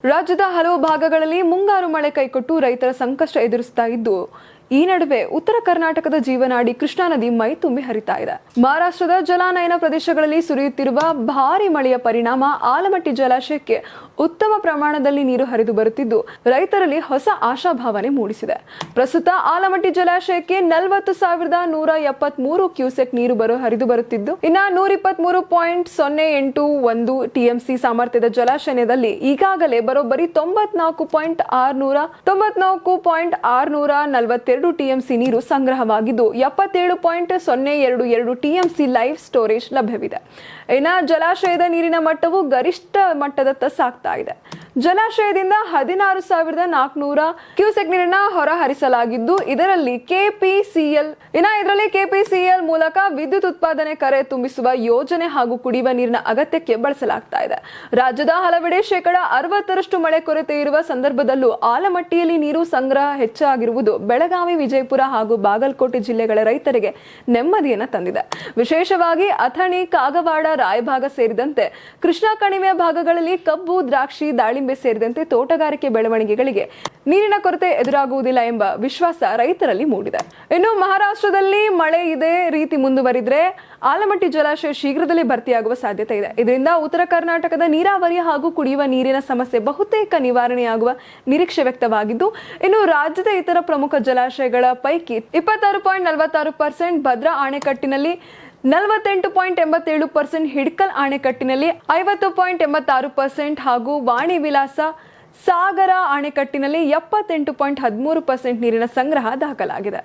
ರಾಜ್ಯದ ಹಲವು ಭಾಗಗಳಲ್ಲಿ ಮುಂಗಾರು ಮಳೆ ಕೈಕೊಟ್ಟು ರೈತರ ಸಂಕಷ್ಟ ಎದುರಿಸ್ತಾ ಇದ್ದು ಈ ನಡುವೆ ಉತ್ತರ ಕರ್ನಾಟಕದ ಜೀವನಾಡಿ ಕೃಷ್ಣಾ ನದಿ ಮೈ ತುಂಬಿ ಹರಿತಾ ಇದೆ. ಮಹಾರಾಷ್ಟ್ರದ ಜಲಾನಯನ ಪ್ರದೇಶಗಳಲ್ಲಿ ಸುರಿಯುತ್ತಿರುವ ಭಾರಿ ಮಳೆಯ ಪರಿಣಾಮ ಆಲಮಟ್ಟಿ ಜಲಾಶಯಕ್ಕೆ ಉತ್ತಮ ಪ್ರಮಾಣದಲ್ಲಿ ನೀರು ಹರಿದು ಬರುತ್ತಿದ್ದು ರೈತರಲ್ಲಿ ಹೊಸ ಆಶಾಭಾವನೆ ಮೂಡಿಸಿದೆ. ಪ್ರಸ್ತುತ ಆಲಮಟ್ಟಿ ಜಲಾಶಯಕ್ಕೆ 40,173 ಕ್ಯೂಸೆಕ್ ನೀರು ಹರಿದು ಬರುತ್ತಿದ್ದು ಇನ್ನು 123.081 ಟಿಎಂಸಿ ಸಾಮರ್ಥ್ಯದ ಜಲಾಶಯದಲ್ಲಿ ಈಗಾಗಲೇ ಬರೋಬ್ಬರಿ 94.642 ಟಿಎಂಸಿ ನೀರು ಸಂಗ್ರಹವಾಗಿದ್ದು 77.022 ಟಿಎಂಸಿ ಲೈವ್ ಸ್ಟೋರೇಜ್ ಲಭ್ಯವಿದೆ. ಇನ್ನು ಜಲಾಶಯದ ನೀರಿನ ಮಟ್ಟವು ಗರಿಷ್ಠ ಮಟ್ಟದತ್ತ ಸಾಗ್ತಾ ಇದೆ. ಜಲಾಶಯದಿಂದ 16,400 ಕ್ಯೂಸೆಕ್ ನೀರನ್ನ ಹೊರಹರಿಸಲಾಗಿದ್ದು ಇದರಲ್ಲಿ ಕೆಪಿಸಿಎಲ್ ಮೂಲಕ ವಿದ್ಯುತ್ ಉತ್ಪಾದನೆ ಕರೆ ತುಂಬಿಸುವ ಯೋಜನೆ ಹಾಗೂ ಕುಡಿಯುವ ನೀರಿನ ಅಗತ್ಯಕ್ಕೆ ಬಳಸಲಾಗ್ತಾ ಇದೆ. ರಾಜ್ಯದ ಹಲವೆಡೆ 60% ಮಳೆ ಕೊರತೆ ಇರುವ ಸಂದರ್ಭದಲ್ಲೂ ಆಲಮಟ್ಟಿಯಲ್ಲಿ ನೀರು ಸಂಗ್ರಹ ಹೆಚ್ಚಾಗಿರುವುದು ಬೆಳಗಾವಿ, ವಿಜಯಪುರ ಹಾಗೂ ಬಾಗಲಕೋಟೆ ಜಿಲ್ಲೆಗಳ ರೈತರಿಗೆ ನೆಮ್ಮದಿಯನ್ನ ತಂದಿದೆ. ವಿಶೇಷವಾಗಿ ಅಥಣಿ, ಕಾಗವಾಡ, ರಾಯಭಾಗ ಸೇರಿದಂತೆ ಕೃಷ್ಣಾ ಕಣಿವೆಯ ಭಾಗಗಳಲ್ಲಿ ಕಬ್ಬು, ದ್ರಾಕ್ಷಿ, ದಾಳಿಂಬೆ ಸೇರಿದಂತೆ ತೋಟಗಾರಿಕೆ ಬೆಳವಣಿಗೆಗಳಿಗೆ ನೀರಿನ ಕೊರತೆ ಎದುರಾಗುವುದಿಲ್ಲ ಎಂಬ ವಿಶ್ವಾಸ ರೈತರಲ್ಲಿ ಮೂಡಿದೆ. ಇನ್ನು ಮಹಾರಾಷ್ಟ್ರದಲ್ಲಿ ಮಳೆ ಇದೇ ರೀತಿ ಮುಂದುವರಿದ್ರೆ ಆಲಮಟ್ಟಿ ಜಲಾಶಯ ಶೀಘ್ರದಲ್ಲೇ ಭರ್ತಿಯಾಗುವ ಸಾಧ್ಯತೆ ಇದೆ. ಇದರಿಂದ ಉತ್ತರ ಕರ್ನಾಟಕದ ನೀರಾವರಿ ಹಾಗೂ ಕುಡಿಯುವ ನೀರಿನ ಸಮಸ್ಯೆ ಬಹುತೇಕ ನಿವಾರಣೆಯಾಗುವ ನಿರೀಕ್ಷೆ ವ್ಯಕ್ತವಾಗಿದ್ದು ಇನ್ನು ರಾಜ್ಯದ ಇತರ ಪ್ರಮುಖ ಜಲಾಶಯಗಳ ಪೈಕಿ 26.46% ಭದ್ರಾ ಅಣೆಕಟ್ಟಿನಲ್ಲಿ, 48.87% ಹಿಡ್ಕಲ್ ಅಣೆಕಟ್ಟಿನಲ್ಲಿ, 50.86% ಹಾಗೂ ವಾಣಿ ವಿಲಾಸ ಸಾಗರ ಅಣೆಕಟ್ಟಿನಲ್ಲಿ 78.13% ನೀರಿನ ಸಂಗ್ರಹ ದಾಖಲಾಗಿದೆ.